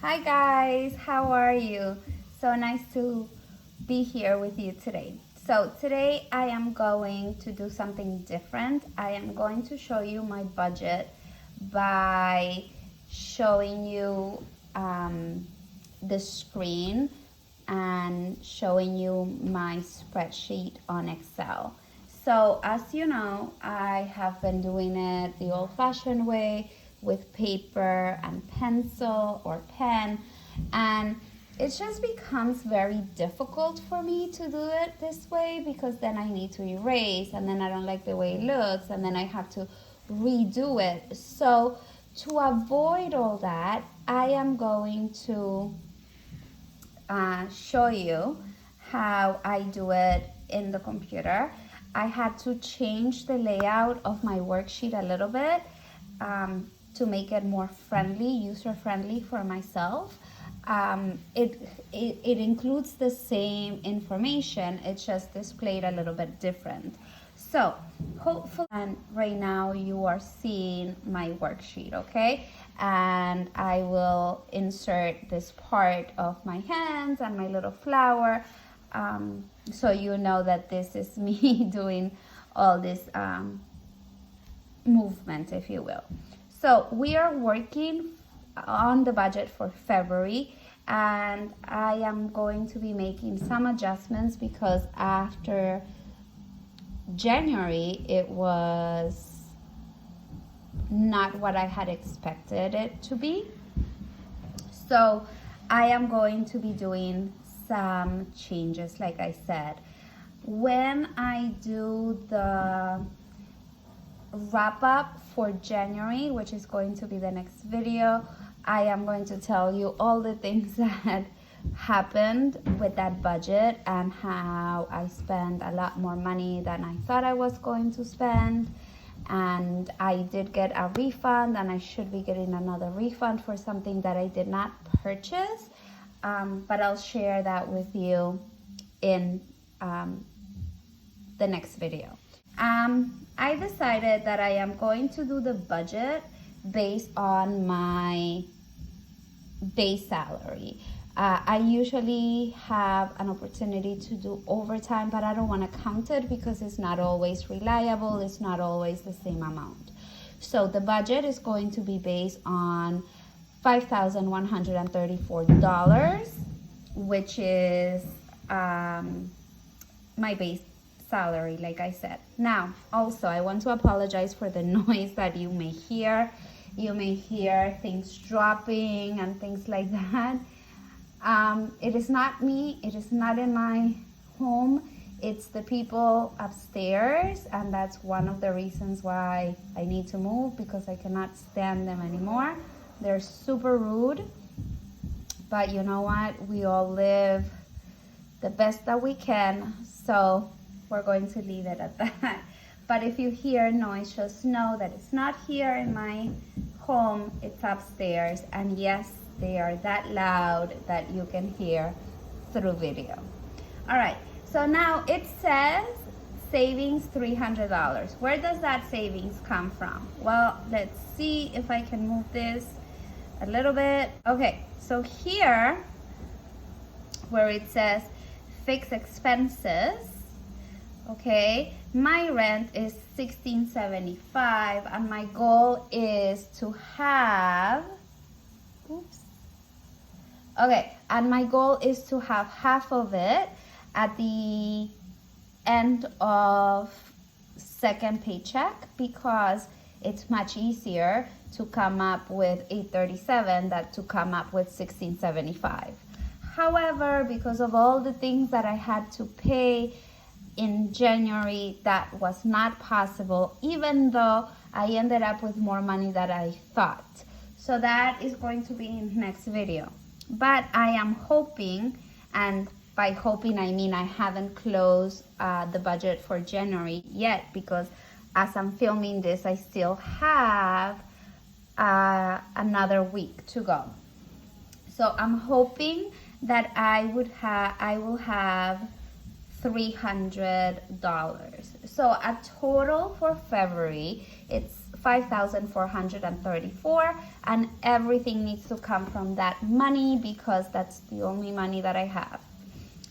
Hi guys, how are you? So nice to be here with you today. So today I am going to do something different. I am going to show you my budget by showing you the screen and showing you my spreadsheet on Excel. So as you know, I have been doing it the old-fashioned way with paper and pencil or pen, and it just becomes very difficult for me to do it this way because then I need to erase and then I don't like the way it looks and then I have to redo it. So to avoid all that, I am going to show you how I do it in the computer. I had to change the layout of my worksheet a little bit to make it more friendly, user-friendly for myself. It includes the same information, it's just displayed a little bit different. So hopefully, and right now you are seeing my worksheet, okay? And I will insert this part of my hands and my little flower, so you know that this is me doing all this movement, if you will. So we are working on the budget for February, and I am going to be making some adjustments because after January it was not what I had expected it to be. So I am going to be doing some changes, like I said. When I do the wrap up for January, which is going to be the next video, I am going to tell you all the things that happened with that budget and how I spent a lot more money than I thought I was going to spend. And I did get a refund, and I should be getting another refund for something that I did not purchase, but I'll share that with you in the next video. I decided that I am going to do the budget based on my base salary. I usually have an opportunity to do overtime, but I don't want to count it because it's not always reliable. It's not always the same amount. So the budget is going to be based on $5,134, which is my base salary, like I said. Now, also, I want to apologize for the noise that you may hear. You may hear things dropping and things like that. It is not me. It is not in my home. It's the people upstairs, and that's one of the reasons why I need to move, because I cannot stand them anymore. They're super rude, but you know what? We all live the best that we can, so we're going to leave it at that. But if you hear noise, just know that it's not here in my home, it's upstairs. And yes, they are that loud that you can hear through video. All right, so now it says savings $300. Where does that savings come from? Well, let's see if I can move this a little bit. Okay, so here where it says fixed expenses, okay, my rent is $16.75, and my goal is to have, and my goal is to have half of it at the end of second paycheck, because it's much easier to come up with $837 than to come up with $16.75. However, because of all the things that I had to pay in January, that was not possible, even though I ended up with more money than I thought. So that is going to be in the next video. But I am hoping, and by hoping I mean I haven't closed the budget for January yet, because as I'm filming this, I still have another week to go. So I'm hoping that I will have $300. So a total for February, it's $5,434, and everything needs to come from that money because that's the only money that I have.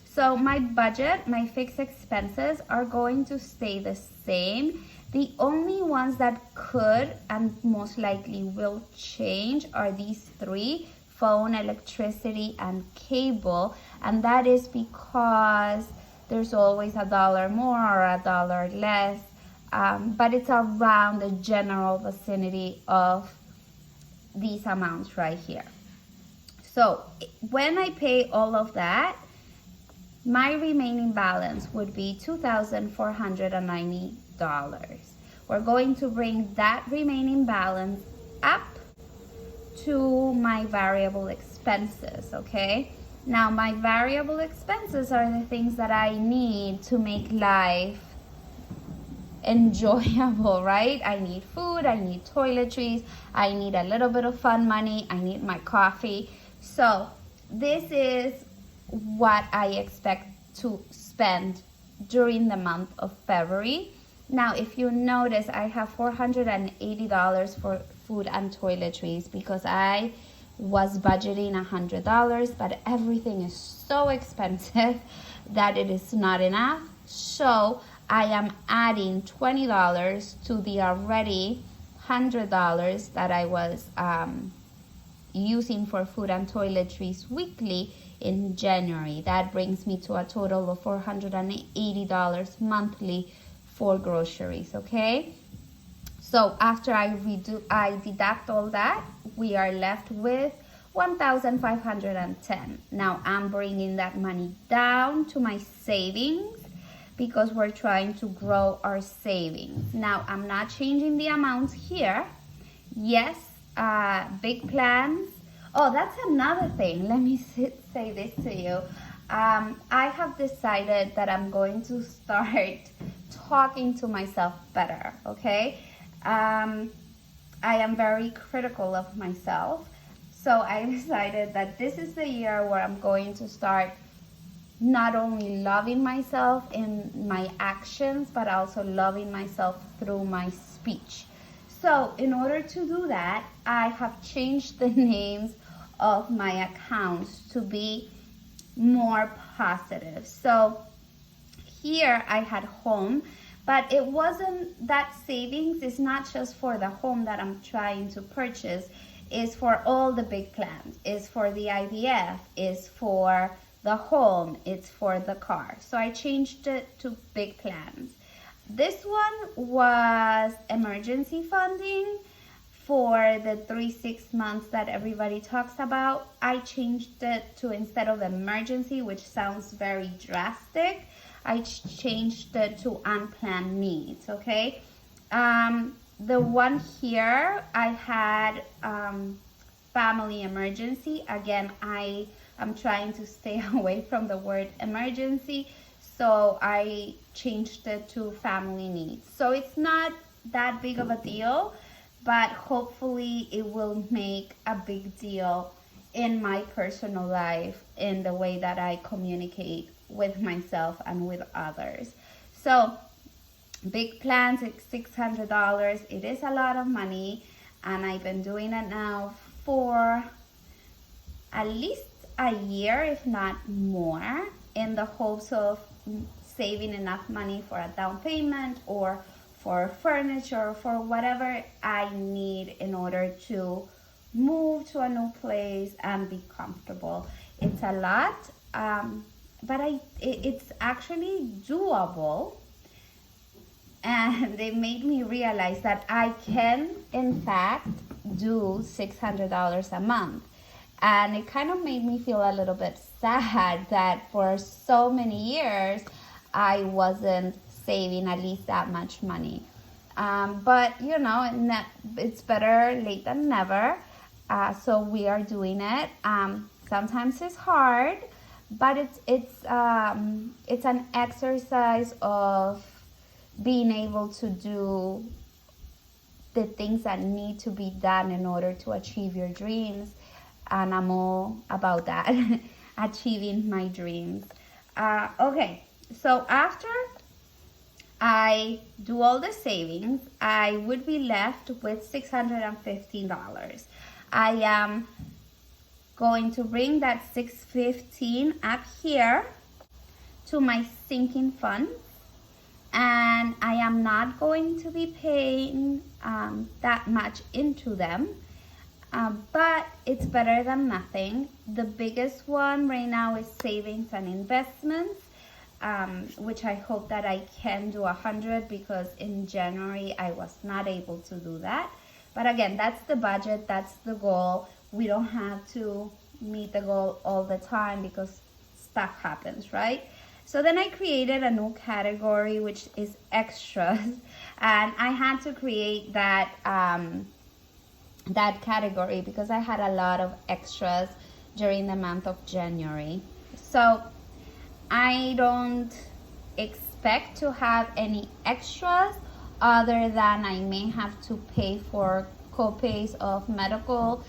So my budget, my fixed expenses are going to stay the same. The only ones that could and most likely will change are these three: phone, electricity, and cable. And that is because there's always $1 more or $1 less, but it's around the general vicinity of these amounts right here. So when I pay all of that, my remaining balance would be $2,490. We're going to bring that remaining balance up to my variable expenses, okay? Now, my variable expenses are the things that I need to make life enjoyable, right? I need food, I need toiletries, I need a little bit of fun money, I need my coffee. So this is what I expect to spend during the month of February. Now, if you notice, I have $480 for food and toiletries because I was budgeting $100, but everything is so expensive that it is not enough. So I am adding $20 to the already $100 that I was using for food and toiletries weekly in January. That brings me to a total of $480 monthly for groceries, okay? So after I deduct all that, we are left with $1,510. Now I'm bringing that money down to my savings because we're trying to grow our savings. Now I'm not changing the amounts here. Yes, big plans. Oh, that's another thing. Let me say this to you. I have decided that I'm going to start talking to myself better, okay? I am very critical of myself. So I decided that this is the year where I'm going to start not only loving myself in my actions, but also loving myself through my speech. So in order to do that, I have changed the names of my accounts to be more positive. So here I had home, but it wasn't that savings. It's not just for the home that I'm trying to purchase. It's for all the big plans. It's for the IVF. It's for the home. It's for the car. So I changed it to big plans. This one was emergency funding for the 3-6 months that everybody talks about. I changed it to, instead of emergency, which sounds very drastic, I changed it to unplanned needs, okay? The one here, I had family emergency. Again, I am trying to stay away from the word emergency, so I changed it to family needs. So it's not that big of a deal, but hopefully it will make a big deal in my personal life, in the way that I communicate with myself and with others. So big plans, it's $600. It is a lot of money, and I've been doing it now for at least a year, if not more, in the hopes of saving enough money for a down payment or for furniture, for whatever I need in order to move to a new place and be comfortable. It's a lot, but it's actually doable. And they made me realize that I can, in fact, do $600 a month. And it kind of made me feel a little bit sad that for so many years, I wasn't saving at least that much money. But, you know, it's better late than never. So we are doing it. Sometimes it's hard, but it's an exercise of being able to do the things that need to be done in order to achieve your dreams. And I'm all about that, achieving my dreams. Okay, so after I do all the savings, I would be left with $615. I am going to bring that $615 up here to my sinking fund, and I am not going to be paying that much into them, but it's better than nothing. The biggest one right now is savings and investments, which I hope that I can do 100, because in January I was not able to do that. But again, that's the budget, that's the goal. We don't have to meet the goal all the time because stuff happens, right? So then I created a new category, which is extras, and I had to create that that category because I had a lot of extras during the month of January. So I don't expect to have any extras other than I may have to pay for co-pays of medical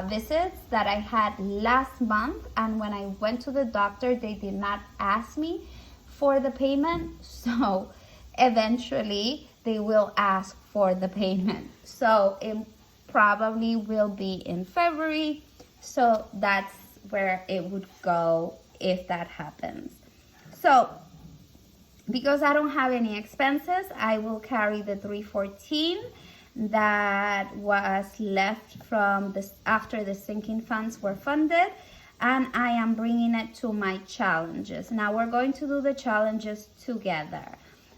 visits that I had last month, and when I went to the doctor they did not ask me for the payment, so eventually they will ask for the payment. So it probably will be in February, so that's where it would go if that happens. So because I don't have any expenses, I will carry the $314 that was left from this after the sinking funds were funded, and I am bringing it to my challenges. Now we're going to do the challenges together.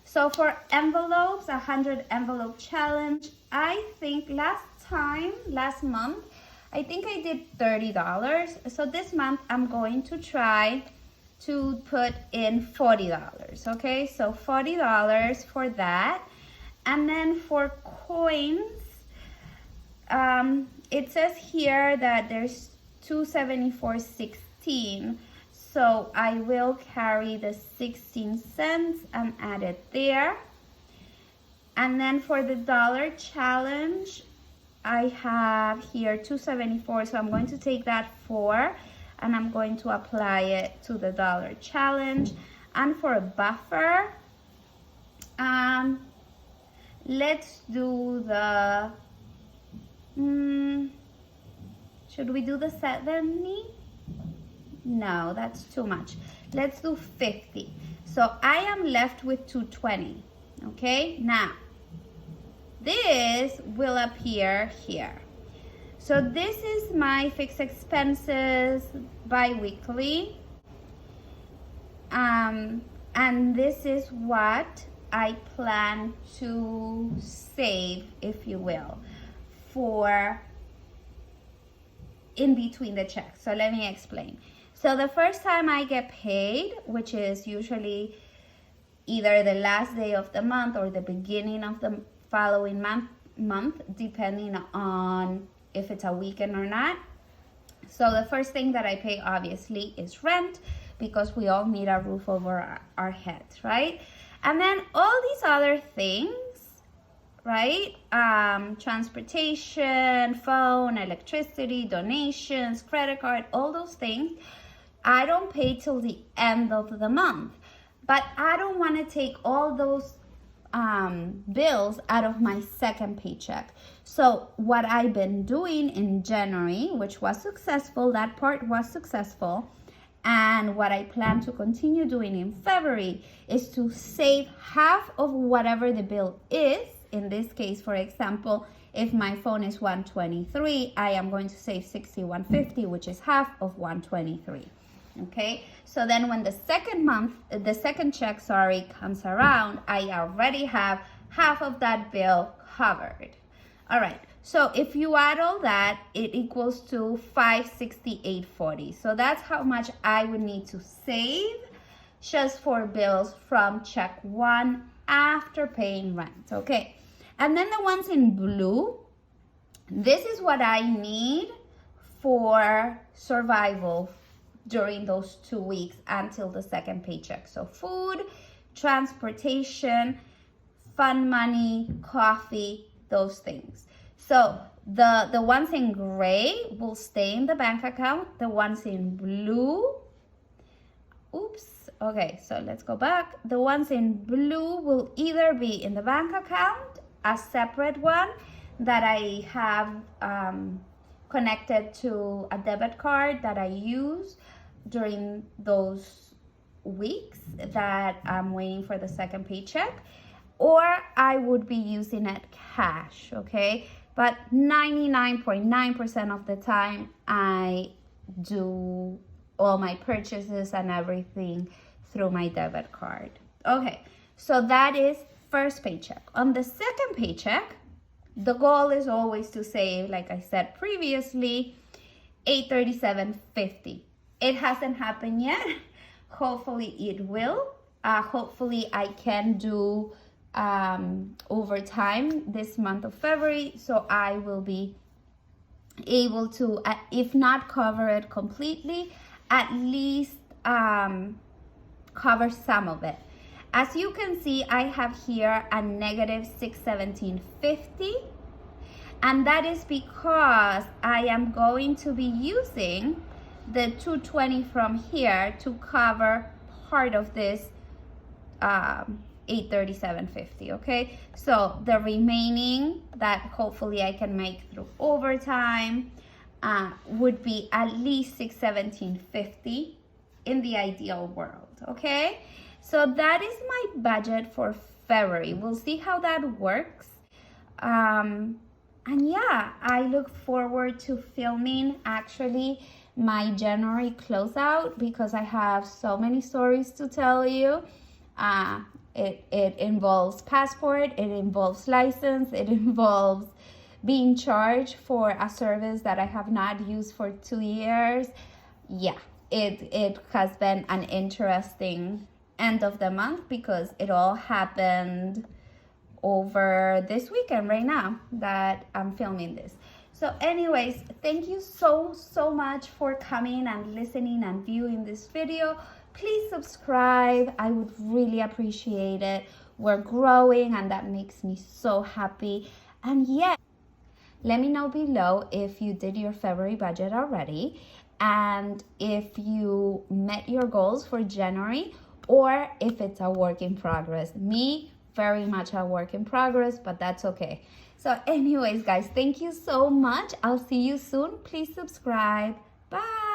So for envelopes, 100 envelope challenge, I think last month, I think I did $30. So this month I'm going to try to put in $40, okay? So $40 for that. And then for coins, it says here that there's 274.16. So I will carry the 16 cents and add it there. And then for the dollar challenge, I have here 274. So I'm going to take that 4 and I'm going to apply it to the dollar challenge. And for a buffer, let's do the, should we do the 70? No, that's too much. Let's do 50. So I am left with 220, okay? Now, this will appear here. So this is my fixed expenses bi-weekly. And this is what I plan to save, if you will, for in between the checks. So let me explain. So the first time I get paid, which is usually either the last day of the month or the beginning of the following month, depending on if it's a weekend or not. So the first thing that I pay obviously is rent, because we all need a roof over our heads, right? And then all these other things, right? Transportation, phone, electricity, donations, credit card, all those things, I don't pay till the end of the month. But I don't want to take all those bills out of my second paycheck. So what I've been doing in January, which was successful, that part was successful, and what I plan to continue doing in February is to save half of whatever the bill is. In this case, for example, if my phone is $123, I am going to save $61.50, which is half of $123. Okay, so then when the second check, comes around, I already have half of that bill covered. All right, so if you add all that, it equals to $568.40. So that's how much I would need to save just for bills from check one after paying rent, okay? And then the ones in blue, this is what I need for survival during those 2 weeks until the second paycheck. So food, transportation, fund money, coffee, those things. So the ones in gray will stay in the bank account. The ones in blue, Okay, so let's go back. The ones in blue will either be in the bank account, a separate one that I have connected to a debit card that I use during those weeks that I'm waiting for the second paycheck, or I would be using it cash, okay? But 99.9% of the time, I do all my purchases and everything through my debit card. Okay, so that is first paycheck. On the second paycheck, the goal is always to save, like I said previously, $837.50. It hasn't happened yet. Hopefully it will. Hopefully I can do overtime this month of February, so I will be able to, if not cover it completely, at least cover some of it. As you can see, I have here a negative $617.50, and that is because I am going to be using the $220 from here to cover part of this $837.50, okay? So the remaining that hopefully I can make through overtime would be at least $617.50 in the ideal world, okay? So that is my budget for February. We'll see how that works. And yeah, I look forward to filming actually my January closeout because I have so many stories to tell you. It involves passport, it involves license, it involves being charged for a service that I have not used for 2 years. Yeah, it has been an interesting end of the month because it all happened over this weekend right now that I'm filming this. So anyways, thank you so much for coming and listening and viewing this video. Please subscribe. I would really appreciate it. We're growing and that makes me so happy. And yeah, let me know below if you did your February budget already and if you met your goals for January or if it's a work in progress. Me, very much a work in progress, but that's okay. So anyways, guys, thank you so much. I'll see you soon. Please subscribe. Bye.